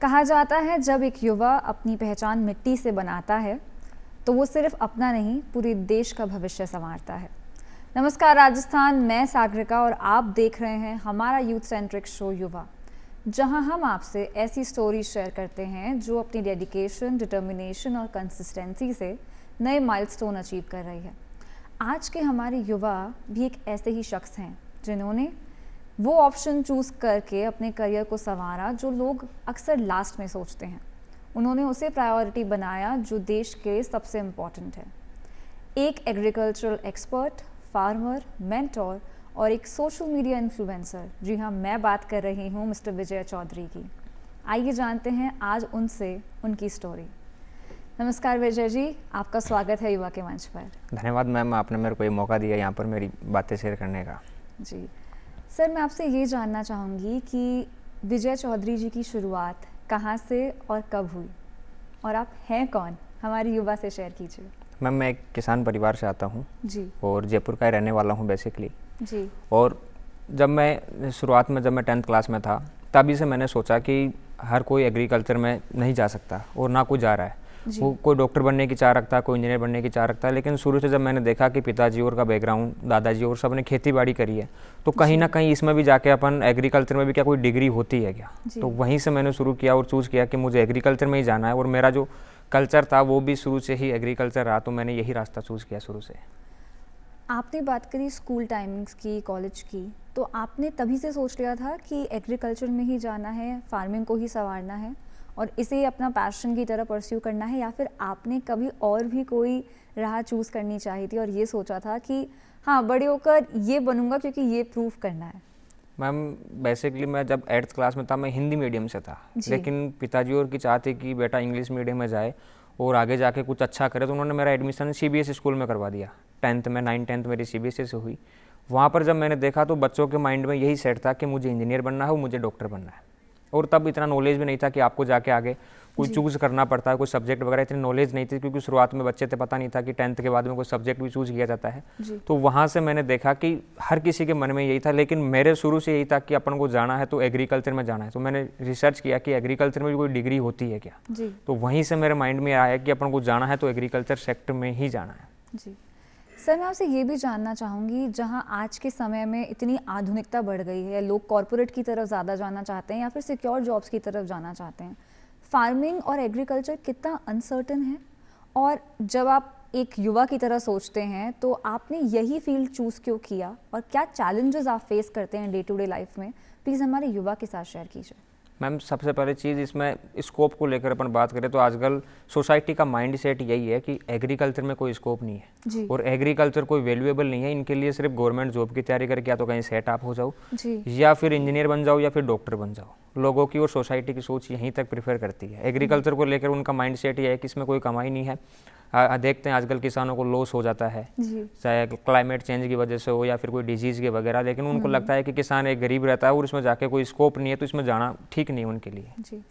कहा जाता है जब एक युवा अपनी पहचान मिट्टी से बनाता है तो वो सिर्फ अपना नहीं पूरे देश का भविष्य संवारता है। नमस्कार राजस्थान, मैं सागरिका और आप देख रहे हैं हमारा यूथ सेंट्रिक शो युवा, जहां हम आपसे ऐसी स्टोरी शेयर करते हैं जो अपनी डेडिकेशन, डिटर्मिनेशन और कंसिस्टेंसी से नए माइलस्टोन अचीव कर रही है। आज के हमारे युवा भी एक ऐसे ही शख्स हैं जिन्होंने वो ऑप्शन चूज़ करके अपने करियर को संवारा जो लोग अक्सर लास्ट में सोचते हैं। उन्होंने उसे प्रायोरिटी बनाया जो देश के सबसे इम्पॉर्टेंट है। एक एग्रीकल्चरल एक्सपर्ट, फार्मर, मेंटोर और एक सोशल मीडिया इन्फ्लुएंसर। जी हाँ, मैं बात कर रही हूँ मिस्टर विजय चौधरी की। आइए जानते हैं आज उनसे उनकी स्टोरी। नमस्कार विजय जी, आपका स्वागत है युवा के मंच पर। धन्यवाद मैम, आपने मेरे को ये मौका दिया यहाँ पर मेरी बातें शेयर करने का। जी सर, मैं आपसे ये जानना चाहूँगी कि विजय चौधरी जी की शुरुआत कहाँ से और कब हुई और आप हैं कौन, हमारे युवा से शेयर कीजिए। मैम, मैं एक किसान परिवार से आता हूँ जी। और जयपुर का ही रहने वाला हूँ बेसिकली। जी। और जब मैं शुरुआत में 10th क्लास में था तभी से मैंने सोचा कि हर कोई एग्रीकल्चर में नहीं जा सकता और ना कोई जा रहा है। वो कोई डॉक्टर बनने की चाह रखता है, कोई इंजीनियर बनने की चाह रखता है, लेकिन शुरू से जब मैंने देखा कि पिताजी और का बैकग्राउंड, दादाजी और सब ने खेती बाड़ी करी है, तो कहीं ना कहीं इसमें भी जाके अपन एग्रीकल्चर में भी क्या कोई डिग्री होती है क्या। तो वहीं से मैंने शुरू किया और चूज़ किया कि मुझे एग्रीकल्चर में ही जाना है। और मेरा जो कल्चर था वो भी शुरू से ही एग्रीकल्चर रहा, तो मैंने यही रास्ता चूज़ किया शुरू से। आपने बात करी स्कूल टाइमिंग्स की, कॉलेज की, तो आपने तभी से सोच लिया था कि एग्रीकल्चर में ही जाना है, फार्मिंग को ही संवारना है और इसे अपना पैशन की तरह परस्यू करना है, या फिर आपने कभी और भी कोई राह चूज़ करनी चाहिए थी और ये सोचा था कि हाँ बड़े होकर ये बनूंगा क्योंकि ये प्रूव करना है? मैम, बेसिकली मैं जब 8th क्लास में था मैं हिंदी मीडियम से था, लेकिन पिताजी और की चाह थी कि बेटा इंग्लिश मीडियम में जाए और आगे जाके कुछ अच्छा करे, तो उन्होंने मेरा एडमिशन CBSE स्कूल में करवा दिया। 10th में 9th-10th मेरी CBSE से हुई। वहाँ पर जब मैंने देखा तो बच्चों के माइंड में यही सेट था कि मुझे इंजीनियर बनना है और मुझे डॉक्टर बनना है। और तब इतना नॉलेज भी नहीं था कि आपको जाके आगे कोई चूज़ करना पड़ता है, कोई सब्जेक्ट वगैरह इतनी नॉलेज नहीं थी, क्योंकि शुरुआत में बच्चे थे, पता नहीं था कि 10th के बाद में कोई सब्जेक्ट भी चूज़ किया जाता है। तो वहाँ से मैंने देखा कि हर किसी के मन में यही था, लेकिन मेरे शुरू से यही था कि अपन को जाना है तो एग्रीकल्चर में जाना है। तो मैंने रिसर्च किया कि एग्रीकल्चर में भी कोई डिग्री होती है क्या। तो वहीं से मेरे माइंड में आया कि अपन को जाना है तो एग्रीकल्चर सेक्टर में ही जाना है। जी सर, मैं आपसे ये भी जानना चाहूँगी, जहाँ आज के समय में इतनी आधुनिकता बढ़ गई है, लोग कॉरपोरेट की तरफ ज़्यादा जाना चाहते हैं या फिर सिक्योर जॉब्स की तरफ जाना चाहते हैं, फार्मिंग और एग्रीकल्चर कितना अनसर्टन है? और जब आप एक युवा की तरह सोचते हैं तो आपने यही फील्ड चूज़ क्यों किया और क्या चैलेंजेस आप फेस करते हैं डे टू डे लाइफ में? प्लीज़ हमारे युवा के साथ शेयर कीजिए। मैम, सबसे पहले चीज़ इसमें स्कोप को लेकर अपन बात करें तो आजकल सोसाइटी का माइंड सेट यही है कि एग्रीकल्चर में कोई स्कोप नहीं है और एग्रीकल्चर कोई वैल्यूएबल नहीं है। इनके लिए सिर्फ गवर्नमेंट जॉब की तैयारी करके या तो कहीं सेट आप हो जाओ या फिर इंजीनियर बन जाओ या फिर डॉक्टर बन जाओ। लोगों की और सोसाइटी की सोच यहीं तक प्रेफर करती है। एग्रीकल्चर को लेकर उनका माइंड सेट ये है कि इसमें कोई कमाई नहीं है। देखते हैं आजकल किसानों को लॉस हो जाता है, चाहे क्लाइमेट चेंज की वजह से हो या फिर कोई डिजीज़ के वगैरह, लेकिन उनको लगता है कि किसान एक गरीब रहता है और इसमें जाके कोई स्कोप नहीं है, तो इसमें जाना ठीक नहीं उनके लिए। जी,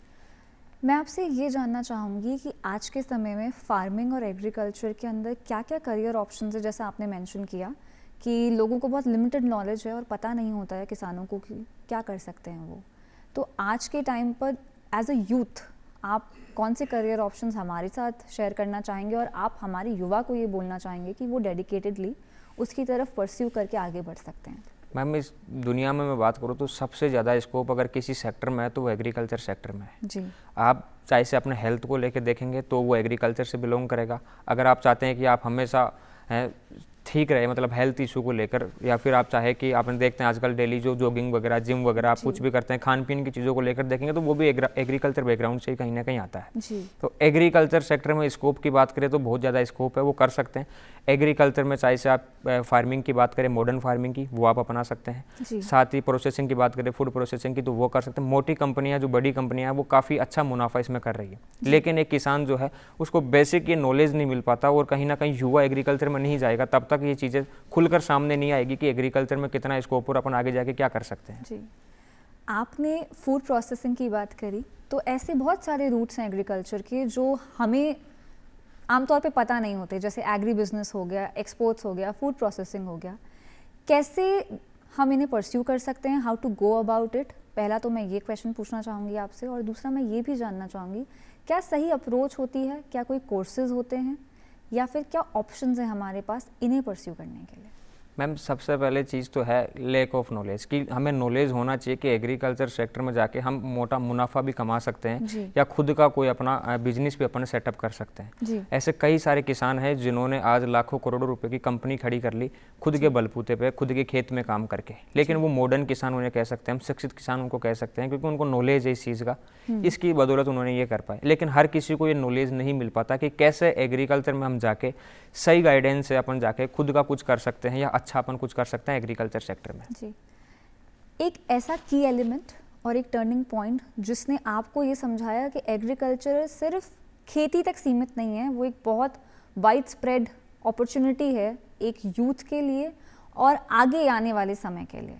मैं आपसे ये जानना चाहूँगी कि आज के समय में फार्मिंग और एग्रीकल्चर के अंदर क्या क्या करियर ऑप्शंस है। जैसा आपने मेंशन किया कि लोगों को बहुत लिमिटेड नॉलेज है और पता नहीं होता है किसानों को कि क्या कर सकते हैं वो, तो आज के टाइम पर एज अ यूथ आप कौन से करियर ऑप्शंस हमारे साथ शेयर करना चाहेंगे और आप हमारे युवा को ये बोलना चाहेंगे कि वो डेडिकेटेडली उसकी तरफ परस्यू करके आगे बढ़ सकते हैं? मैम, इस दुनिया में मैं बात करूँ तो सबसे ज़्यादा स्कोप अगर किसी सेक्टर में है तो वो एग्रीकल्चर सेक्टर में है। जी। आप चाहे से अपने हेल्थ को लेकर देखेंगे तो वो एग्रीकल्चर से बिलोंग करेगा। अगर आप चाहते हैं कि आप हमेशा ठीक रहे, मतलब हेल्थ इशू को लेकर, या फिर आप चाहे कि आपने देखते हैं आजकल डेली जो जॉगिंग वगैरह, जिम वगैरह आप कुछ भी करते हैं, खान पीन की चीज़ों को लेकर देखेंगे तो वो भी एग्रीकल्चर बैकग्राउंड से ही कहीं ना कहीं आता है। तो एग्रीकल्चर सेक्टर में स्कोप की बात करें तो बहुत ज़्यादा स्कोप है, वो कर सकते हैं। एग्रीकल्चर में चाहे से आप फार्मिंग की बात करें, मॉडर्न फार्मिंग की, वो आप अपना सकते हैं। साथ ही प्रोसेसिंग की बात करें, फूड प्रोसेसिंग की, तो वो कर सकते हैं। मोटी कंपनियां, जो बड़ी कंपनियां, वो काफ़ी अच्छा मुनाफा इसमें कर रही है, लेकिन एक किसान जो है उसको बेसिक ये नॉलेज नहीं मिल पाता और कहीं ना कहीं युवा एग्रीकल्चर में नहीं जाएगा तब तक ये चीज़ें खुलकर सामने नहीं आएगी कि एग्रीकल्चर में कितना स्कोप और अपन आगे जाके क्या कर सकते हैं। जी, आपने फूड प्रोसेसिंग की बात करी, तो ऐसे बहुत सारे रूट्स हैं एग्रीकल्चर के जो हमें आमतौर पे पता नहीं होते, जैसे एग्री बिजनेस हो गया, एक्सपोर्ट्स हो गया, फूड प्रोसेसिंग हो गया। कैसे हम इन्हें परस्यू कर सकते हैं, how to go about it? पहला तो मैं ये क्वेश्चन पूछना चाहूँगी आपसे, और दूसरा मैं ये भी जानना चाहूँगी क्या सही अप्रोच होती है, क्या कोई कोर्सेज होते हैं, या फिर क्या ऑप्शंस हैं हमारे पास इन्हें परस्यू करने के लिए? मैम सबसे पहले चीज़ तो है लैक ऑफ नॉलेज, कि हमें नॉलेज होना चाहिए कि एग्रीकल्चर सेक्टर में जाके हम मोटा मुनाफा भी कमा सकते हैं या खुद का कोई अपना बिजनेस भी अपन सेटअप कर सकते हैं। ऐसे कई सारे किसान हैं जिन्होंने आज लाखों करोड़ों रुपए की कंपनी खड़ी कर ली खुद के बलबूते पे, खुद के खेत में काम करके। लेकिन वो मॉडर्न किसान उन्हें कह सकते हैं, हम शिक्षित किसान उनको कह सकते हैं, क्योंकि उनको नॉलेज है इस चीज़ का, इसकी बदौलत उन्होंने ये कर पाए। लेकिन हर किसी को ये नॉलेज नहीं मिल पाता कि कैसे एग्रीकल्चर में हम जाके सही गाइडेंस से अपन जाके खुद का कुछ कर सकते हैं या अच्छा अपन कुछ कर सकते हैं एग्रीकल्चर सेक्टर में। जी, एक ऐसा की एलिमेंट और एक टर्निंग पॉइंट जिसने आपको ये समझाया कि एग्रीकल्चर सिर्फ खेती तक सीमित नहीं है, वो एक बहुत वाइड स्प्रेड अपॉर्चुनिटी है एक यूथ के लिए और आगे आने वाले समय के लिए।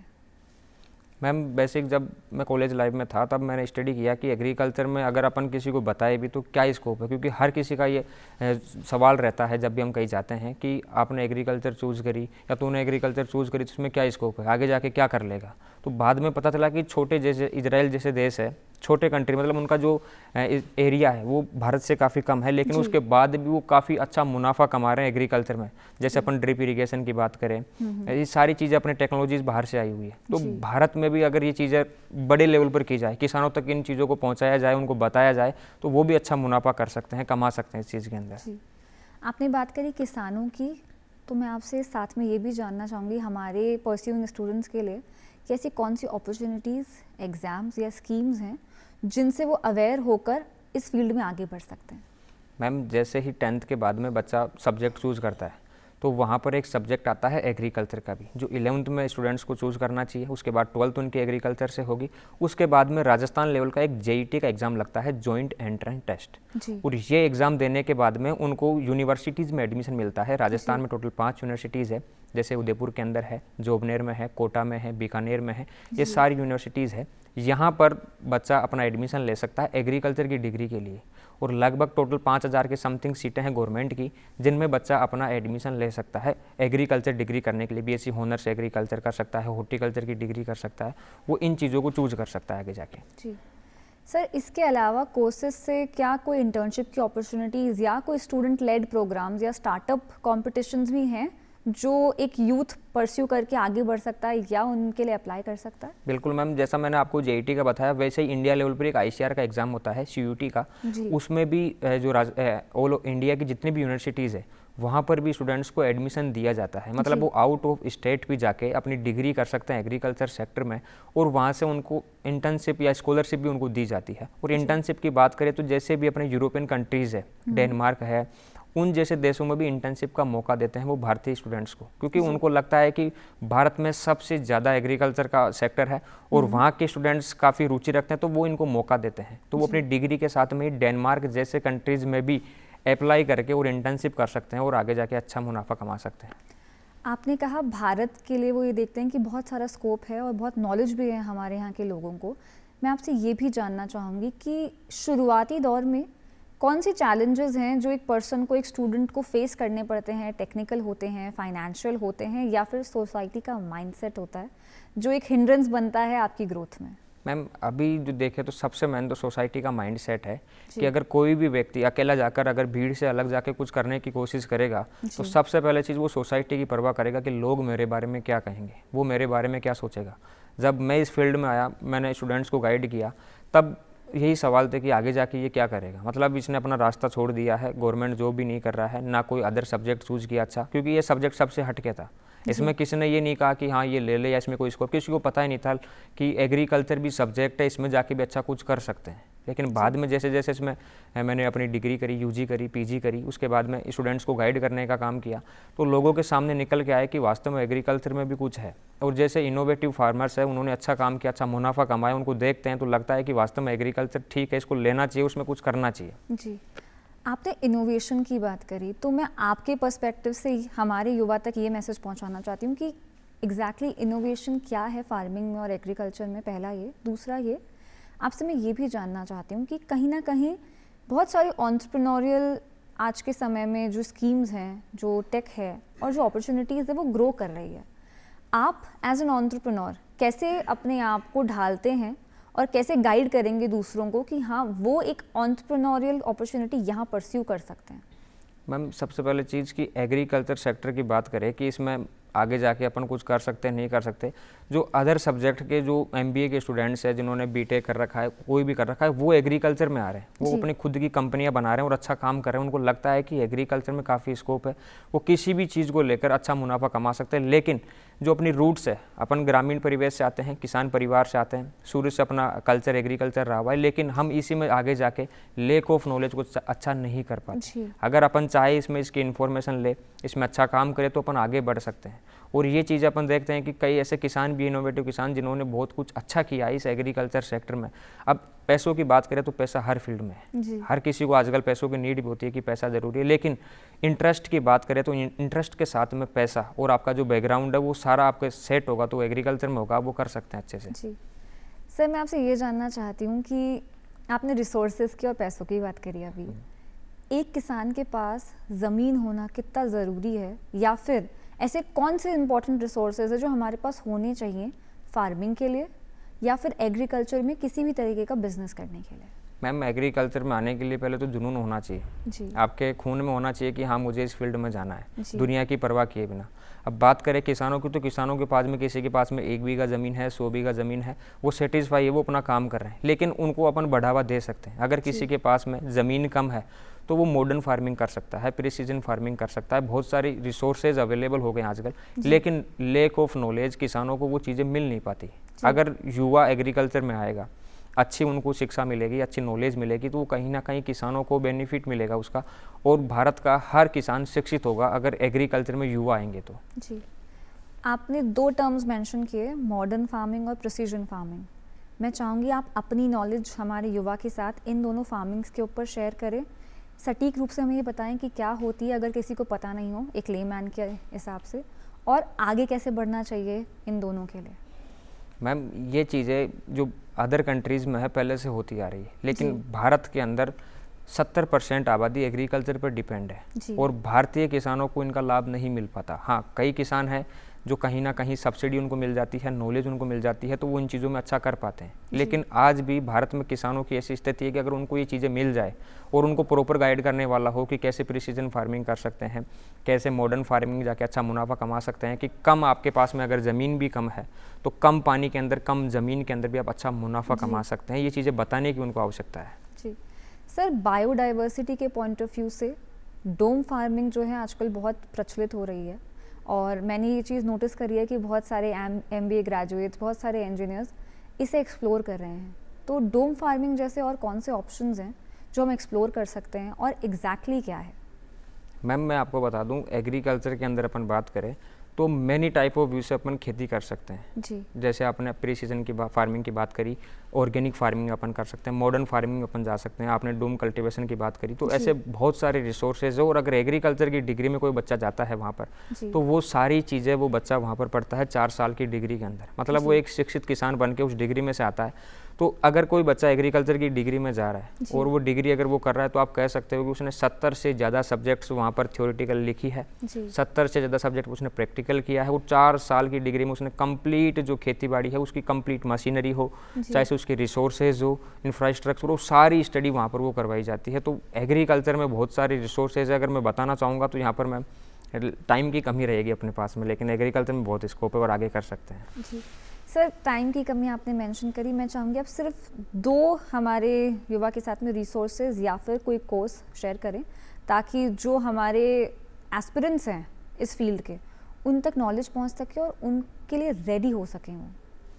मैम बेसिक जब मैं कॉलेज लाइफ में था तब मैंने स्टडी किया कि एग्रीकल्चर में अगर अपन किसी को बताए भी तो क्या स्कोप है, क्योंकि हर किसी का ये सवाल रहता है जब भी हम कहीं जाते हैं कि आपने एग्रीकल्चर चूज़ करी या तूने एग्रीकल्चर चूज़ करी तो उसमें क्या स्कोप है, आगे जाके क्या कर लेगा। तो बाद में पता चला कि छोटे जैसे इजराइल जैसे देश है, छोटे कंट्री, मतलब उनका जो एरिया है वो भारत से काफ़ी कम है, लेकिन उसके बाद भी वो काफ़ी अच्छा मुनाफा कमा रहे हैं एग्रीकल्चर में। जैसे अपन ड्रिप इरिगेशन की बात करें, ये सारी चीज़ें अपने टेक्नोलॉजीज बाहर से आई हुई है। तो भारत में भी अगर ये चीज़ें बड़े लेवल पर की जाए, किसानों तक इन चीज़ों को पहुँचाया जाए, उनको बताया जाए, तो वो भी अच्छा मुनाफा कर सकते हैं, कमा सकते हैं इस चीज़ के अंदर। आपने बात करी किसानों की, तो मैं आपसे साथ में ये भी जानना चाहूँगी हमारे परस्यूइंग स्टूडेंट्स के लिए कि ऐसी कौन सी अपॉर्चुनिटीज़, एग्ज़ाम्स या स्कीम्स हैं जिनसे वो अवेयर होकर इस फील्ड में आगे बढ़ सकते हैं? मैम जैसे ही 10th के बाद में बच्चा सब्जेक्ट चूज़ करता है तो वहाँ पर एक सब्जेक्ट आता है एग्रीकल्चर का भी, जो 11th में स्टूडेंट्स को चूज़ करना चाहिए। उसके बाद 12th उनकी एग्रीकल्चर से होगी। उसके बाद में राजस्थान लेवल का एक JET का एग्ज़ाम लगता है, जॉइंट एंट्रेंस टेस्ट, और ये एग्ज़ाम देने के बाद में उनको यूनिवर्सिटीज़ में एडमिशन मिलता है। राजस्थान में टोटल 5 यूनिवर्सिटीज़ है, जैसे उदयपुर के अंदर है, जोबनेर में है, कोटा में है, बीकानेर में है, ये सारी यूनिवर्सिटीज़ है। यहाँ पर बच्चा अपना एडमिशन ले सकता है एग्रीकल्चर की डिग्री के लिए, और लगभग टोटल 5000 के समथिंग सीटें हैं गवर्नमेंट की, जिनमें बच्चा अपना एडमिशन ले सकता है एग्रीकल्चर डिग्री करने के लिए। BSc हॉनर्स एग्रीकल्चर कर सकता है, हॉर्टिकल्चर की डिग्री कर सकता है, वो इन चीज़ों को चूज कर सकता है आगे जाके। जी सर, इसके अलावा कोर्सेज से क्या कोई इंटर्नशिप की अपॉर्चुनिटीज़ या कोई स्टूडेंट लेड प्रोग्राम्स या स्टार्टअप कॉम्पिटिशन्स भी हैं जो एक यूथ परस्यू करके आगे बढ़ सकता है या उनके लिए अप्लाई कर सकता है? बिल्कुल मैम, जैसा मैंने आपको JET का बताया, वैसे ही इंडिया लेवल पर एक ICAR का एग्जाम होता है, CUT का। उसमें भी जो ऑल इंडिया की जितनी भी यूनिवर्सिटीज़ है वहाँ पर भी स्टूडेंट्स को एडमिशन दिया जाता है। मतलब वो आउट ऑफ स्टेट भी जाके अपनी डिग्री कर सकते हैं एग्रीकल्चर सेक्टर में, और वहाँ से उनको इंटर्नशिप या स्कॉलरशिप भी उनको दी जाती है। और इंटर्नशिप की बात करें तो जैसे भी अपने यूरोपियन कंट्रीज़ है, डेनमार्क है, उन जैसे देशों में भी इंटर्नशिप का मौका देते हैं वो भारतीय स्टूडेंट्स को, क्योंकि उनको लगता है कि भारत में सबसे ज़्यादा एग्रीकल्चर का सेक्टर है और वहाँ के स्टूडेंट्स काफ़ी रुचि रखते हैं, तो वो इनको मौका देते हैं। तो वो अपनी डिग्री के साथ में डेनमार्क जैसे कंट्रीज़ में भी अप्लाई करके और इंटर्नशिप कर सकते हैं और आगे जाके अच्छा मुनाफा कमा सकते हैं। आपने कहा भारत के लिए वो ये देखते हैं कि बहुत सारा स्कोप है और बहुत नॉलेज भी है हमारे यहाँ के लोगों को। मैं आपसे ये भी जानना चाहूँगी कि शुरुआती दौर में कौन सी चैलेंजेस हैं जो एक पर्सन को, एक स्टूडेंट को फेस करने पड़ते हैं? टेक्निकल होते हैं, फाइनेंशियल होते हैं, या फिर सोसाइटी का माइंडसेट होता है जो एक हिंड्रेंस बनता है आपकी ग्रोथ में? मैम अभी जो देखें तो सबसे मेन तो सोसाइटी का माइंडसेट है कि अगर कोई भी व्यक्ति अकेला जाकर अगर भीड़ से अलग जाके कुछ करने की कोशिश करेगा तो सबसे पहले चीज़ वो सोसाइटी की परवाह करेगा कि लोग मेरे बारे में क्या कहेंगे, वो मेरे बारे में क्या सोचेगा। जब मैं इस फील्ड में आया, मैंने स्टूडेंट्स को गाइड किया, तब यही सवाल थे कि आगे जाके ये क्या करेगा। मतलब इसने अपना रास्ता छोड़ दिया है, गवर्नमेंट जॉब भी नहीं कर रहा है, ना कोई अदर सब्जेक्ट चूज़ किया अच्छा, क्योंकि ये सब्जेक्ट सबसे हटके था। इसमें किसी ने ये नहीं कहा कि हाँ ये ले ले या इसमें कोई स्कोप, किसी को पता ही नहीं था कि एग्रीकल्चर भी सब्जेक्ट है, इसमें जाके भी अच्छा कुछ कर सकते हैं। लेकिन बाद में जैसे जैसे इसमें मैंने अपनी डिग्री करी, UG करी, PG करी, उसके बाद में स्टूडेंट्स को गाइड करने का काम किया, तो लोगों के सामने निकल के आए कि वास्तव में एग्रीकल्चर में भी कुछ है। और जैसे इनोवेटिव फार्मर्स है, उन्होंने अच्छा काम किया, अच्छा मुनाफा कमाया, उनको देखते हैं तो लगता है कि वास्तव में एग्रीकल्चर ठीक है, इसको लेना चाहिए, उसमें कुछ करना चाहिए। जी, आपने इनोवेशन की बात करी, तो मैं आपके पर्सपेक्टिव से हमारे युवा तक ये मैसेज पहुंचाना चाहती हूँ कि एग्जैक्टली इनोवेशन क्या है फार्मिंग में और एग्रीकल्चर में, पहला ये। दूसरा ये, आपसे मैं ये भी जानना चाहती हूँ कि कहीं ना कहीं बहुत सारे एंटरप्रेन्योरियल आज के समय में जो स्कीम्स हैं, जो टेक है और जो अपॉर्चुनिटीज़ है वो ग्रो कर रही है। आप एज एन एंटरप्रेन्योर कैसे अपने आप को ढालते हैं और कैसे गाइड करेंगे दूसरों को कि हाँ वो एक एंटरप्रेन्योरियल अपॉर्चुनिटी यहाँ परस्यू कर सकते हैं? मैम सबसे पहले चीज़ की एग्रीकल्चर सेक्टर की बात करें कि इसमें आगे जाके अपन कुछ कर सकते हैं नहीं कर सकते, जो अदर सब्जेक्ट के जो एमबीए के स्टूडेंट्स हैं जिन्होंने बीटेक कर रखा है, कोई भी कर रखा है, वो एग्रीकल्चर में आ रहे हैं, वो अपनी खुद की कंपनियां बना रहे हैं और अच्छा काम कर रहे हैं। उनको लगता है कि एग्रीकल्चर में काफ़ी स्कोप है, वो किसी भी चीज़ को लेकर अच्छा मुनाफा कमा सकते हैं। लेकिन जो अपनी रूट्स है, अपन ग्रामीण परिवेश से आते हैं, किसान परिवार से आते हैं, शुरू से अपना कल्चर एग्रीकल्चर रहा हुआ है, लेकिन हम इसी में आगे जाके लेक ऑफ नॉलेज को अच्छा नहीं कर पाते। अगर अपन चाहे इसमें इसकी इन्फॉर्मेशन ले, इसमें अच्छा काम करे तो अपन आगे बढ़ सकते हैं। और ये चीज़ अपन देखते हैं कि कई ऐसे किसान भी, इनोवेटिव किसान, जिन्होंने बहुत कुछ अच्छा किया है इस एग्रीकल्चर सेक्टर में। अब पैसों की बात करें तो पैसा हर फील्ड में है, हर किसी को आजकल पैसों की नीड भी होती है कि पैसा ज़रूरी है। लेकिन इंटरेस्ट की बात करें तो इंटरेस्ट के साथ में पैसा और आपका जो बैकग्राउंड है वो सारा आपके सेट होगा तो एग्रीकल्चर में होगा, वो कर सकते हैं अच्छे से। जी सर, मैं आपसे ये जानना चाहती हूँ कि आपने रिसोर्सेज की और पैसों की बात करी अभी, एक किसान के पास ज़मीन होना कितना ज़रूरी है, या फिर ऐसे कौन से इंपॉर्टेंट रिसोर्सेज है जो हमारे पास होने चाहिए फार्मिंग के लिए या फिर एग्रीकल्चर में किसी भी तरीके का बिजनेस करने के लिए? मैम एग्रीकल्चर में आने के लिए पहले तो जुनून होना चाहिए जी। आपके खून में होना चाहिए कि हाँ मुझे इस फील्ड में जाना है, दुनिया की परवाह किए बिना। अब बात करें किसानों की तो किसानों के पास में, किसी के पास में 1 बीघा ज़मीन है, 100 बीघा ज़मीन है, वो सेटिस्फाई है, वो अपना काम कर रहे हैं, लेकिन उनको अपन बढ़ावा दे सकते हैं। अगर किसी के पास में ज़मीन कम है तो वो मॉडर्न फार्मिंग कर सकता है, प्रिसीजन फार्मिंग कर सकता है, बहुत सारी रिसोर्सेज अवेलेबल हो गए आजकल, लेकिन लेक ऑफ नॉलेज किसानों को वो चीज़ें मिल नहीं पाती। अगर युवा एग्रीकल्चर में आएगा, अच्छी उनको शिक्षा मिलेगी, अच्छी नॉलेज मिलेगी, तो कहीं ना कहीं किसानों को बेनिफिट मिलेगा उसका, और भारत का हर किसान शिक्षित होगा अगर एग्रीकल्चर में युवा आएंगे तो। जी, आपने 2 टर्म्स मेंशन किए, मॉडर्न फार्मिंग और प्रिसीजन फार्मिंग। मैं चाहूँगी आप अपनी नॉलेज हमारे युवा के साथ इन दोनों फार्मिंग्स के ऊपर शेयर करें, सटीक रूप से हमें ये बताएं कि क्या होती है अगर किसी को पता नहीं हो एक लेमैन के हिसाब से, और आगे कैसे बढ़ना चाहिए इन दोनों के लिए। मैम ये चीज़ें जो अदर कंट्रीज़ में है पहले से होती आ रही है, लेकिन भारत के अंदर 70% आबादी एग्रीकल्चर पर डिपेंड है और भारतीय किसानों को इनका लाभ नहीं मिल पाता। हाँ, कई किसान हैं जो कहीं ना कहीं सब्सिडी उनको मिल जाती है, नॉलेज उनको मिल जाती है, तो वो इन चीज़ों में अच्छा कर पाते हैं। लेकिन आज भी भारत में किसानों की ऐसी स्थिति है कि अगर उनको ये चीज़ें मिल जाए और उनको प्रॉपर गाइड करने वाला हो कि कैसे प्रिसीजन फार्मिंग कर सकते हैं, कैसे मॉडर्न फार्मिंग जाके अच्छा मुनाफा कमा सकते हैं, कि कम आपके पास में अगर ज़मीन भी कम है तो कम पानी के अंदर, कम ज़मीन के अंदर भी आप अच्छा मुनाफा कमा सकते हैं, ये चीज़ें बताने की उनको आवश्यकता है। जी सर, बायोडाइवर्सिटी के पॉइंट ऑफ व्यू से डोम फार्मिंग जो है आजकल बहुत प्रचलित हो रही है, और मैंने ये चीज़ नोटिस करी है कि बहुत सारे MBA ग्रेजुएट्स, बहुत सारे इंजीनियर्स इसे एक्सप्लोर कर रहे हैं। तो डोम फार्मिंग जैसे और कौन से ऑप्शंस हैं जो हम एक्सप्लोर कर सकते हैं, और एग्जैक्टली क्या है? मैम मैं आपको बता दूं, एग्रीकल्चर के अंदर अपन बात करें तो मैनी टाइप ऑफ व्यू से अपन खेती कर सकते हैं। जी। जैसे आपने प्रीसीजन की फार्मिंग की बात करी, ऑर्गेनिक फार्मिंग अपन कर सकते हैं, मॉडर्न फार्मिंग अपन जा सकते हैं, आपने डूम कल्टीवेशन की बात करी, तो ऐसे बहुत सारे रिसोर्सेज है। और अगर एग्रीकल्चर की डिग्री में कोई बच्चा जाता है वहाँ पर तो वो सारी चीज़ें वो बच्चा वहाँ पर पढ़ता है 4 साल की डिग्री के अंदर, मतलब वो एक शिक्षित किसान बन के उस डिग्री में से आता है। तो अगर कोई बच्चा एग्रीकल्चर की डिग्री में जा रहा है और वो डिग्री अगर वो कर रहा है तो आप कह सकते हो कि उसने 70 से ज़्यादा सब्जेक्ट्स वहाँ पर थ्योरेटिकल लिखी है, 70 से ज़्यादा सब्जेक्ट उसने प्रैक्टिकल किया है। वो 4 साल की डिग्री में उसने कंप्लीट जो खेती बाड़ी है उसकी कंप्लीट मशीनरी हो, चाहे से उसकी रिसोर्सेज हो, इंफ्रास्ट्रक्चर हो, सारी स्टडी वहाँ पर वो करवाई जाती है। तो एग्रीकल्चर में बहुत सारी रिसोर्सेज है, अगर मैं बताना चाहूँगा तो यहाँ पर मैं टाइम की कमी रहेगी अपने पास में, लेकिन एग्रीकल्चर में बहुत स्कोप है और आगे कर सकते हैं। जी सर, टाइम की कमी आपने मेंशन करी, मैं चाहूँगी आप सिर्फ 2 हमारे युवा के साथ में रिसोर्सेज या फिर कोई कोर्स शेयर करें ताकि जो हमारे एस्पिरेंट्स हैं इस फील्ड के उन तक नॉलेज पहुँच सके और उनके लिए रेडी हो सकें वो।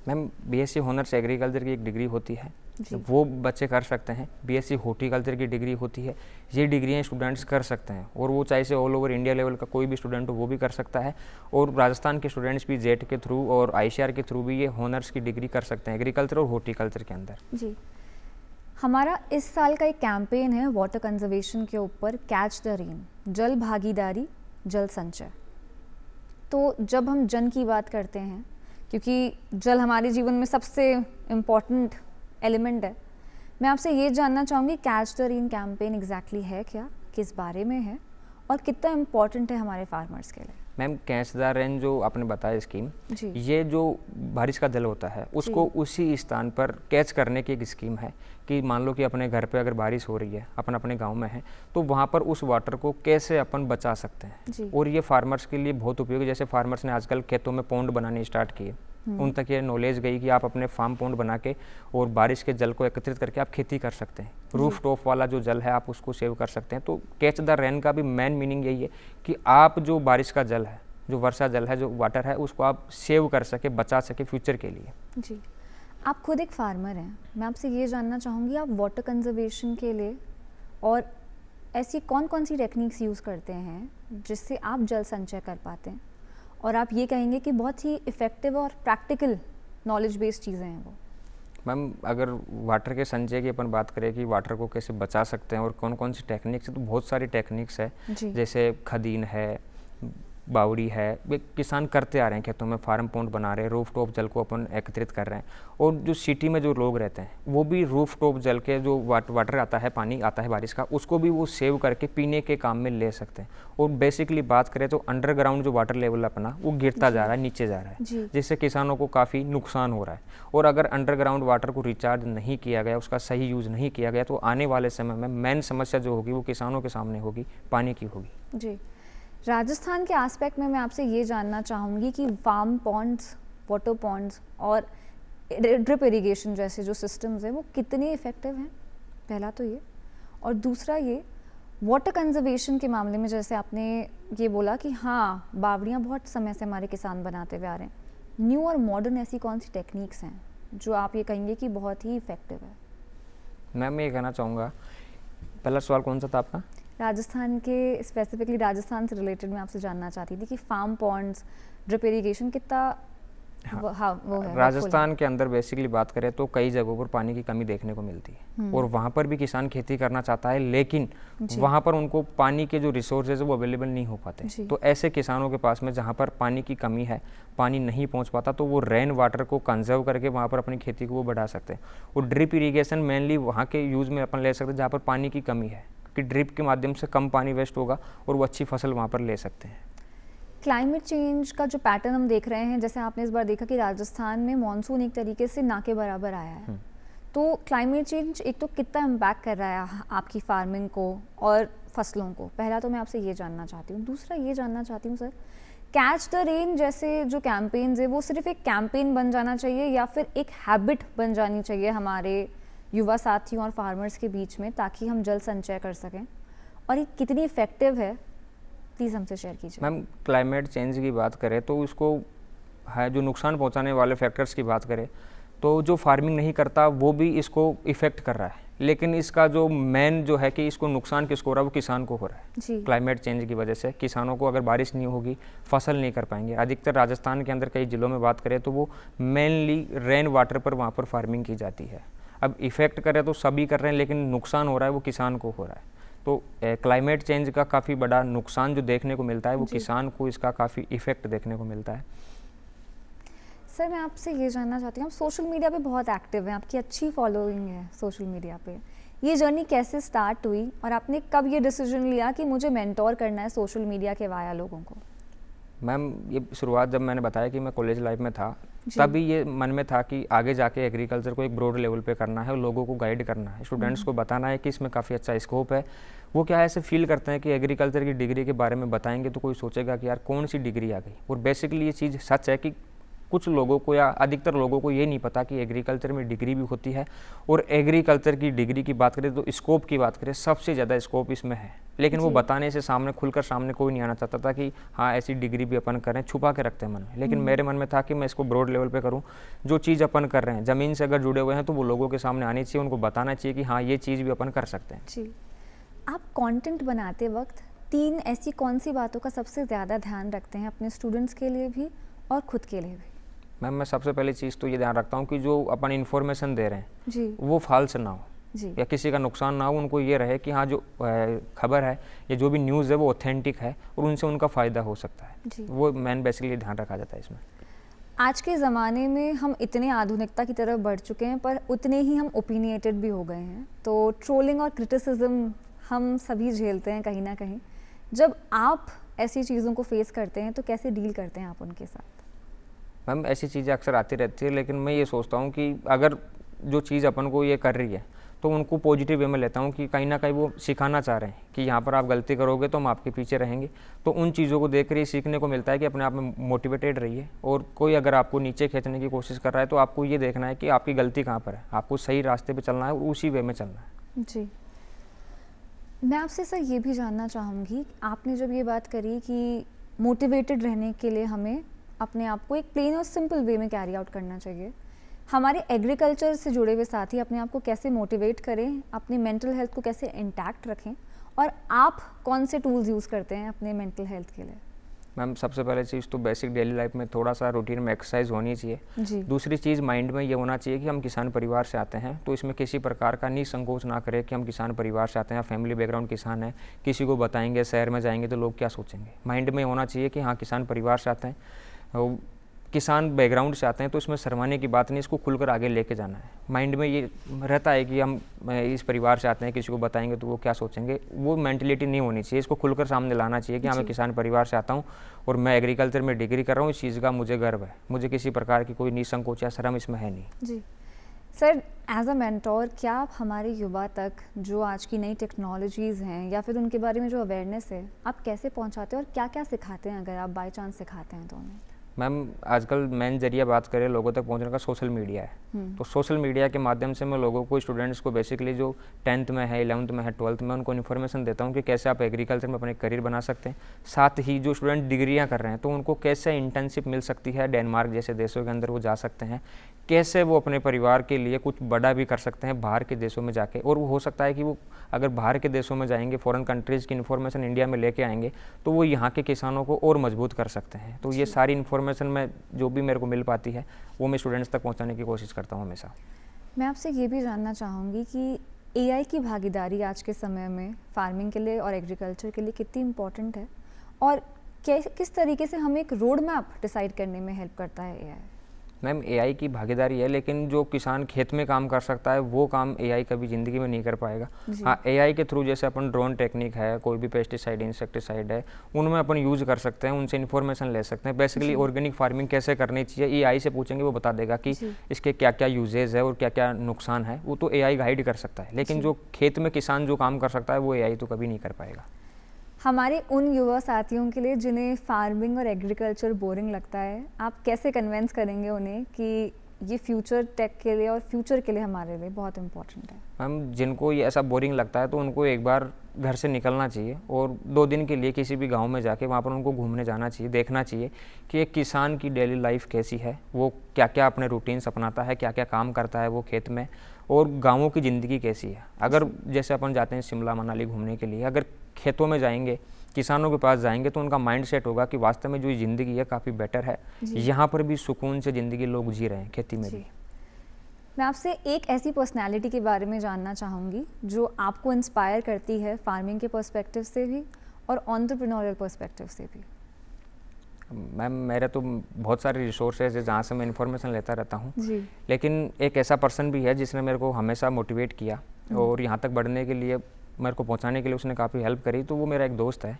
मैम BSc हॉनर्स एग्रीकल्चर की एक डिग्री होती है, वो बच्चे कर सकते हैं। BSc हॉर्टिकल्चर की डिग्री होती है, ये डिग्रियाँ स्टूडेंट्स कर सकते हैं, और वो चाहे से ऑल ओवर इंडिया लेवल का कोई भी स्टूडेंट हो वो भी कर सकता है। और राजस्थान के स्टूडेंट्स भी जेट के थ्रू और ICAR के थ्रू भी ये हॉनर्स की डिग्री कर सकते हैं एग्रीकल्चर और हॉर्टिकल्चर के अंदर। जी, हमारा इस साल का एक कैंपेन है वाटर कंजर्वेशन के ऊपर, कैच द रेन, जल भागीदारी जल संचय। तो जब हम जन की बात करते हैं, क्योंकि जल हमारे जीवन में सबसे इम्पॉर्टेंट एलिमेंट है, मैं आपसे ये जानना चाहूँगी catch the rain campaign exactly है क्या, किस बारे में है और कितना इम्पॉर्टेंट है हमारे फार्मर्स के लिए? मैम कैच द रेन जो आपने बताया स्कीम, जी। ये जो बारिश का जल होता है उसको उसी स्थान पर कैच करने की एक स्कीम है कि मान लो कि अपने घर पे अगर बारिश हो रही है, अपन अपने गांव में है, तो वहाँ पर उस वाटर को कैसे अपन बचा सकते हैं। जी। और ये फार्मर्स के लिए बहुत उपयोगी, जैसे फार्मर्स ने आजकल खेतों में पौंड बनाने स्टार्ट किए, उन तक ये नॉलेज गई कि आप अपने फार्म पौंड बना के और बारिश के जल को एकत्रित करके आप खेती कर सकते हैं। रूफ टॉप वाला जो जल है आप उसको सेव कर सकते हैं। तो कैच द रेन का भी मेन मीनिंग यही है कि आप जो बारिश का जल है, जो वर्षा जल है, जो वाटर है, उसको आप सेव कर सके, बचा सके फ्यूचर के लिए। जी। आप खुद एक फार्मर हैं, मैं आपसे ये जानना चाहूँगी आप वाटर कंजर्वेशन के लिए और ऐसी कौन कौन सी टेक्निक्स यूज़ करते हैं जिससे आप जल संचय कर पाते हैं, और आप ये कहेंगे कि बहुत ही इफ़ेक्टिव और प्रैक्टिकल नॉलेज बेस्ड चीज़ें हैं वो। मैम अगर वाटर के संचय की अपन बात करें कि वाटर को कैसे बचा सकते हैं और कौन कौन सी टेक्निक्स है, तो बहुत सारी टेक्निक्स है। जैसे खदीन है, बावड़ी है, वे किसान करते आ रहे हैं, खेतों में फार्म पॉन्ड बना रहे हैं, रूफ टॉप जल को अपन एकत्रित कर रहे हैं। और जो सिटी में जो लोग रहते हैं वो भी रूफ टॉप जल के जो वाटर आता है, पानी आता है बारिश का, उसको भी वो सेव करके पीने के काम में ले सकते हैं। और बेसिकली बात करें तो अंडरग्राउंड जो वाटर लेवल अपना वो गिरता जा रहा है, नीचे जा रहा है, जिससे किसानों को काफ़ी नुकसान हो रहा है। और अगर अंडरग्राउंड वाटर को रिचार्ज नहीं किया गया, उसका सही यूज़ नहीं किया गया, तो आने वाले समय में मेन समस्या जो होगी वो किसानों के सामने होगी, पानी की होगी। जी। राजस्थान के एस्पेक्ट में मैं आपसे ये जानना चाहूँगी कि फार्म पॉन्ड्स, वाटर पॉन्ड्स और ड्रिप इरिगेशन जैसे जो सिस्टम्स हैं वो कितने इफ़ेक्टिव हैं, पहला तो ये। और दूसरा ये वाटर कंजर्वेशन के मामले में, जैसे आपने ये बोला कि हाँ बावड़ियाँ बहुत समय से हमारे किसान बनाते हुए आ रहे हैं, न्यू और मॉडर्न ऐसी कौन सी टेक्निक्स हैं जो आप ये कहेंगे कि बहुत ही इफ़ेक्टिव है? मैं ये कहना चाहूँगा, पहला सवाल कौन सा था आपका? राजस्थान के, स्पेसिफिकली राजस्थान से रिलेटेड मैं आपसे जानना चाहती थी कि फार्म पॉन्ड्स, ड्रिप इरिगेशन कितना वो है। राजस्थान के अंदर बेसिकली बात करें तो कई जगहों पर पानी की कमी देखने को मिलती है और वहाँ पर भी किसान खेती करना चाहता है, लेकिन वहाँ पर उनको पानी के जो रिसोर्सेज है वो अवेलेबल नहीं हो पाते। तो ऐसे किसानों के पास में जहाँ पर पानी की कमी है, पानी नहीं पहुँच पाता, तो वो रेन वाटर को कंजर्व करके वहाँ पर अपनी खेती को वो बढ़ा सकते हैं। और ड्रिप इरीगेशन मेनली वहाँ के यूज़ में अपन ले सकते हैं जहाँ पर पानी की कमी है, कि ड्रिप के माध्यम से कम पानी वेस्ट होगा और वो अच्छी फसल वहाँ पर ले सकते हैं। क्लाइमेट चेंज का जो पैटर्न हम देख रहे हैं, जैसे आपने इस बार देखा कि राजस्थान में मॉनसून एक तरीके से ना के बराबर आया है, तो क्लाइमेट चेंज एक तो कितना इम्पैक्ट कर रहा है आपकी फार्मिंग को और फसलों को, पहला तो मैं आपसे ये जानना चाहती हूँ। दूसरा ये जानना चाहती हूँ सर, कैच द रेन जैसे जो कैंपेन्स है वो सिर्फ एक कैंपेन बन जाना चाहिए या फिर एक हैबिट बन जानी चाहिए हमारे युवा साथियों और फार्मर्स के बीच में, ताकि हम जल संचय कर सकें, और ये कितनी इफेक्टिव है, प्लीज़ हमसे शेयर कीजिए। मैम क्लाइमेट चेंज की बात करें तो इसको है जो नुकसान पहुंचाने वाले फैक्टर्स की बात करें तो जो फार्मिंग नहीं करता वो भी इसको इफ़ेक्ट कर रहा है, लेकिन इसका जो मेन जो है कि इसको नुकसान किसको हो रहा है, वो किसान को हो रहा है। क्लाइमेट चेंज की वजह से किसानों को अगर बारिश नहीं होगी, फसल नहीं कर पाएंगे। अधिकतर राजस्थान के अंदर कई जिलों में बात करें तो वो मेनली रेन वाटर पर वहाँ पर फार्मिंग की जाती है। अब इफ़ेक्ट करें तो सभी कर रहे हैं, लेकिन नुकसान हो रहा है वो किसान को हो रहा है। तो क्लाइमेट चेंज का काफ़ी बड़ा नुकसान जो देखने को मिलता है वो किसान को इसका काफ़ी इफ़ेक्ट देखने को मिलता है। सर मैं आपसे ये जानना चाहती हूँ, आप सोशल मीडिया पे बहुत एक्टिव हैं, आपकी अच्छी फॉलोइंग है सोशल मीडिया पे, ये जर्नी कैसे स्टार्ट हुई और आपने कब ये डिसीजन लिया कि मुझे मेंटोर करना है सोशल मीडिया के वाया लोगों को? मैम ये शुरुआत जब मैंने बताया कि मैं कॉलेज लाइफ में था, तभी ये मन में था कि आगे जाके एग्रीकल्चर को एक ब्रॉड लेवल पे करना है और लोगों को गाइड करना है, स्टूडेंट्स को बताना है कि इसमें काफ़ी अच्छा स्कोप है। वो क्या है, ऐसे फील करते हैं कि एग्रीकल्चर की डिग्री के बारे में बताएंगे तो कोई सोचेगा कि यार कौन सी डिग्री आ गई। और बेसिकली ये चीज़ सच है कि कुछ लोगों को या अधिकतर लोगों को ये नहीं पता कि एग्रीकल्चर में डिग्री भी होती है। और एग्रीकल्चर की डिग्री की बात करें तो स्कोप की बात करें, सबसे ज़्यादा स्कोप इसमें है, लेकिन वो बताने से सामने खुलकर सामने कोई नहीं आना चाहता था कि हाँ ऐसी डिग्री भी अपन करें, छुपा के रखते हैं मन में। लेकिन मेरे मन में था कि मैं इसको ब्रॉड लेवल पे करूँ, जो चीज़ अपन कर रहे हैं ज़मीन से अगर जुड़े हुए हैं तो वो लोगों के सामने आनी चाहिए, उनको बताना चाहिए कि हाँ ये चीज़ भी अपन कर सकते हैं। जी, आप कंटेंट बनाते वक्त 3 ऐसी कौन सी बातों का सबसे ज़्यादा ध्यान रखते हैं अपने स्टूडेंट्स के लिए भी और खुद के लिए भी? मैम मैं सबसे पहली चीज़ तो ये ध्यान रखता हूँ कि जो अपन इन्फॉर्मेशन दे रहे हैं वो फाल्स ना हो या किसी का नुकसान ना हो। उनको ये रहे कि हाँ जो खबर है या जो भी न्यूज़ है वो ऑथेंटिक है और उनसे उनका फ़ायदा हो सकता है। वो मैन बेसिकली ध्यान रखा जाता है इसमें। आज के ज़माने में हम इतने आधुनिकता की तरफ बढ़ चुके हैं, पर उतने ही हम ओपिनिएटेड भी हो गए हैं। तो ट्रोलिंग और क्रिटिसिज्म हम सभी झेलते हैं कहीं ना कहीं। जब आप ऐसी चीज़ों को फेस करते हैं तो कैसे डील करते हैं आप उनके साथ? मैम ऐसी चीज़ें अक्सर आती रहती है, लेकिन मैं ये सोचता हूँ कि अगर जो चीज़ अपन को ये कर रही है तो उनको पॉजिटिव वे में लेता हूँ कि कहीं ना कहीं वो सिखाना चाह रहे हैं कि यहाँ पर आप गलती करोगे तो हम आपके पीछे रहेंगे। तो उन चीज़ों को देख कर ये सीखने को मिलता है कि अपने आप में मोटिवेटेड रहिए, और कोई अगर आपको नीचे खींचने की कोशिश कर रहा है तो आपको ये देखना है कि आपकी गलती कहाँ पर है, आपको सही रास्ते पर चलना है और उसी वे में चलना है। जी, मैं आपसे सर ये भी जानना चाहूँगी, आपने जब ये बात करी कि मोटिवेटेड रहने के लिए हमें अपने आप को एक प्लेन और सिंपल वे में कैरी आउट करना चाहिए, हमारे एग्रीकल्चर से जुड़े हुए साथी अपने आप को कैसे मोटिवेट करें, अपनी मेंटल हेल्थ को कैसे इंटैक्ट रखें, और आप कौन से टूल्स यूज़ करते हैं अपने मेंटल हेल्थ के लिए? मैम सबसे पहले चीज़ तो बेसिक डेली लाइफ में थोड़ा सा रूटीन में एक्सरसाइज होनी चाहिए। जी। दूसरी चीज़ माइंड में ये होना चाहिए कि हम किसान परिवार से आते हैं, तो इसमें किसी प्रकार का निसंकोच ना करें कि हम किसान परिवार से आते हैं, फैमिली बैकग्राउंड किसान है, किसी को बताएंगे शहर में जाएंगे तो लोग क्या सोचेंगे। माइंड में होना चाहिए कि हाँ किसान परिवार से आते हैं, किसान बैकग्राउंड से आते हैं, तो इसमें शर्माने की बात नहीं, इसको खुलकर आगे लेके जाना है। माइंड में ये रहता है कि हम इस परिवार से आते हैं, किसी को बताएंगे तो वो क्या सोचेंगे, वो मेंटलिटी नहीं होनी चाहिए। इसको खुलकर सामने लाना चाहिए कि हाँ मैं किसान परिवार से आता हूँ और मैं एग्रीकल्चर में डिग्री कर रहा हूँ, इस चीज़ का मुझे गर्व है, मुझे किसी प्रकार की कोई निसंकोच या शर्म इसमें है नहीं। जी सर, एज अ मेंटोर क्या आप हमारे युवा तक जो आज की नई टेक्नोलॉजीज़ हैं या फिर उनके बारे में जो अवेयरनेस है, आप कैसे पहुंचाते हैं और क्या क्या सिखाते हैं, अगर आप बाय चांस सिखाते हैं तो उन्हें? मैम आजकल मेन जरिया बात करें लोगों तक पहुंचने का सोशल मीडिया है। तो सोशल मीडिया के माध्यम से मैं लोगों को, स्टूडेंट्स को बेसिकली जो 10th में है, 11th में है, 12th में, उनको इन्फॉर्मेशन देता हूं कि कैसे आप एग्रीकल्चर में अपने करियर बना सकते हैं। साथ ही जो स्टूडेंट डिग्रियां कर रहे हैं तो उनको कैसे इंटर्नशिप मिल सकती है, डेनमार्क जैसे देशों के अंदर वो जा सकते हैं, कैसे वो अपने परिवार के लिए कुछ बड़ा भी कर सकते हैं बाहर के देशों में जाके। और वो हो सकता है कि वो अगर बाहर के देशों में जाएंगे, फॉरेन कंट्रीज़ की इन्फॉर्मेशन इंडिया में लेके आएंगे तो वो यहाँ के किसानों को और मजबूत कर सकते हैं। तो ये सारी इन्फॉर्मेशन मैं जो भी मेरे को मिल पाती है वो मैं स्टूडेंट्स तक पहुँचाने की कोशिश करता हूँ हमेशा। मैं आपसे ये भी जानना चाहूँगी कि एआई की भागीदारी आज के समय में फार्मिंग के लिए और एग्रीकल्चर के लिए कितनी इम्पोर्टेंट है, और किस तरीके से हमें एक रोड मैप डिसाइड करने में हेल्प करता है एआई? मैम एआई की भागीदारी है, लेकिन जो किसान खेत में काम कर सकता है वो काम एआई कभी ज़िंदगी में नहीं कर पाएगा। हाँ, एआई के थ्रू जैसे अपन ड्रोन टेक्निक है, कोई भी पेस्टिसाइड इंसेक्टिसाइड है, उनमें अपन यूज़ कर सकते हैं, उनसे इन्फॉर्मेशन ले सकते हैं। बेसिकली ऑर्गेनिक फार्मिंग कैसे करनी चाहिए एआई से पूछेंगे, वो बता देगा कि इसके क्या क्या यूजेज है और क्या क्या नुकसान है, वो तो एआई गाइड कर सकता है। लेकिन जो खेत में किसान जो काम कर सकता है वो एआई तो कभी नहीं कर पाएगा। हमारे उन युवा साथियों के लिए जिन्हें फार्मिंग और एग्रीकल्चर बोरिंग लगता है, आप कैसे कन्विंस करेंगे उन्हें कि ये फ्यूचर टेक के लिए और फ्यूचर के लिए हमारे लिए बहुत इंपॉर्टेंट है? हम जिनको ये ऐसा बोरिंग लगता है तो उनको एक बार घर से निकलना चाहिए और 2 दिन के लिए किसी भी गांव में जाके वहाँ पर उनको घूमने जाना चाहिए, देखना चाहिए कि एक किसान की डेली लाइफ कैसी है, वो क्या क्या अपने रूटीन्स अपनाता है, क्या क्या काम करता है वो खेत में, और गाँवों की ज़िंदगी कैसी है। अगर जैसे अपन जाते हैं शिमला मनाली घूमने के लिए, अगर खेतों में जाएंगे, किसानों के पास जाएंगे तो उनका माइंड सेट होगा कि वास्तव में जो ज़िंदगी है काफ़ी बेटर है, यहाँ पर भी सुकून से ज़िंदगी लोग जी रहे हैं, खेती में भी। मैं आपसे एक ऐसी पर्सनालिटी के बारे में जानना चाहूँगी जो आपको इंस्पायर करती है फार्मिंग के पर्सपेक्टिव से भी और एंटरप्रेन्योरियल पर्सपेक्टिव से भी। मैम मेरे तो बहुत सारे रिसोर्सेज है जहाँ से मैं इन्फॉर्मेशन लेता रहता हूँ, लेकिन एक ऐसा पर्सन भी है जिसने मेरे को हमेशा मोटिवेट किया और यहाँ तक बढ़ने के लिए, मेरे को पहुँचाने के लिए उसने काफ़ी हेल्प करी। तो वो मेरा एक दोस्त है,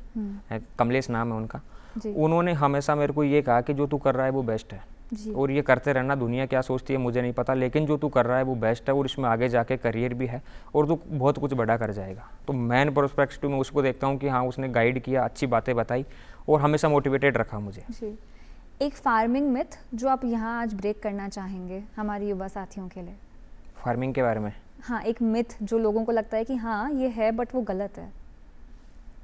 कमलेश नाम है उनका। उन्होंने हमेशा मेरे को ये कहा कि जो तू कर रहा है वो बेस्ट है और ये करते रहना, दुनिया क्या सोचती है मुझे नहीं पता, लेकिन जो तू कर रहा है वो बेस्ट है और इसमें आगे जाके करियर भी है और तू बहुत कुछ बड़ा कर जाएगा। तो मैन पर्सपेक्टिव में उसको देखता हूँ कि हाँ उसने गाइड किया, अच्छी बातें बताई और हमेशा मोटिवेटेड रखा मुझे। जी। एक फार्मिंग मिथ जो आप यहाँ आज ब्रेक करना चाहेंगे हमारे युवा साथियों के लिए? फार्मिंग के बारे में? हाँ, एक मिथ जो लोगों को लगता है कि हाँ ये है बट वो गलत है।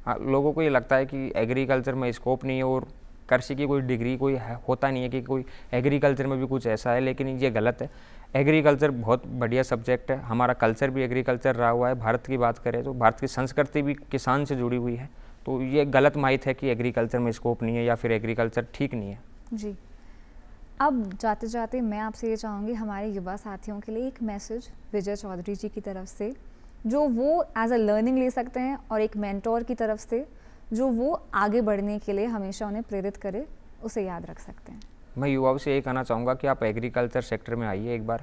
हाँ, लोगों को ये लगता है कि एग्रीकल्चर में स्कोप नहीं है और कृषि की कोई डिग्री कोई होता नहीं है कि कोई एग्रीकल्चर में भी कुछ ऐसा है, लेकिन ये गलत है। एग्रीकल्चर बहुत बढ़िया सब्जेक्ट है, हमारा कल्चर भी एग्रीकल्चर रहा हुआ है। भारत की बात करें तो भारत की संस्कृति भी किसान से जुड़ी हुई है, तो ये गलत माहित है कि एग्रीकल्चर में स्कोप नहीं है या फिर एग्रीकल्चर ठीक नहीं है। जी, अब जाते जाते मैं आपसे ये चाहूँगी हमारे युवा साथियों के लिए एक मैसेज विजय चौधरी जी की तरफ से जो वो एज अ लर्निंग ले सकते हैं और एक मेंटोर की तरफ से जो वो आगे बढ़ने के लिए हमेशा उन्हें प्रेरित करे, उसे याद रख सकते हैं। मैं युवाओं से यही कहना चाहूँगा कि आप एग्रीकल्चर सेक्टर में आइए एक बार।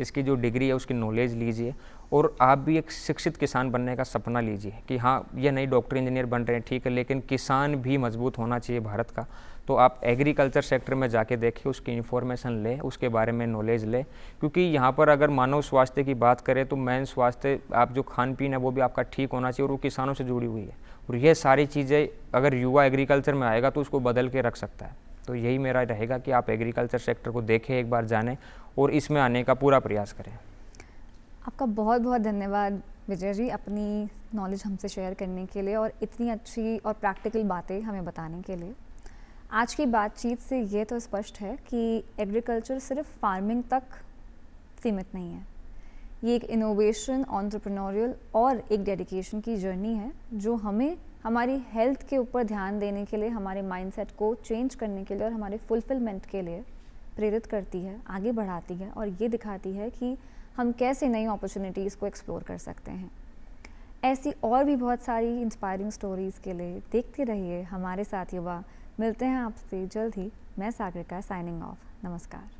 इसकी जो डिग्री है उसकी नॉलेज लीजिए और आप भी एक शिक्षित किसान बनने का सपना लीजिए कि हाँ ये नहीं डॉक्टर इंजीनियर बन रहे हैं ठीक है, लेकिन किसान भी मजबूत होना चाहिए भारत का। तो आप एग्रीकल्चर सेक्टर में जाके देखिए, उसकी इन्फॉर्मेशन लें, उसके बारे में नॉलेज लें, क्योंकि यहाँ पर अगर मानव स्वास्थ्य की बात करें तो मेन स्वास्थ्य आप जो खान पीन है वो भी आपका ठीक होना चाहिए और वो किसानों से जुड़ी हुई है। और ये सारी चीज़ें अगर युवा एग्रीकल्चर में आएगा तो उसको बदल के रख सकता है। तो यही मेरा रहेगा कि आप एग्रीकल्चर सेक्टर को देखें, एक बार जानें और इसमें आने का पूरा प्रयास करें। आपका बहुत बहुत धन्यवाद विजय जी, अपनी नॉलेज हमसे शेयर करने के लिए और इतनी अच्छी और प्रैक्टिकल बातें हमें बताने के लिए। आज की बातचीत से ये तो स्पष्ट है कि एग्रीकल्चर सिर्फ फार्मिंग तक सीमित नहीं है। ये एक इनोवेशन, एंटरप्रेन्योरियल और एक डेडिकेशन की जर्नी है जो हमें हमारी हेल्थ के ऊपर ध्यान देने के लिए, हमारे माइंडसेट को चेंज करने के लिए और हमारे फुलफिलमेंट के लिए प्रेरित करती है, आगे बढ़ाती है और ये दिखाती है कि हम कैसे नई अपॉर्चुनिटीज़ को एक्सप्लोर कर सकते हैं। ऐसी और भी बहुत सारी इंस्पायरिंग स्टोरीज़ के लिए देखते रहिए हमारे साथ युवा। मिलते हैं आपसे जल्द ही। मैं सागरिका, साइनिंग ऑफ। नमस्कार।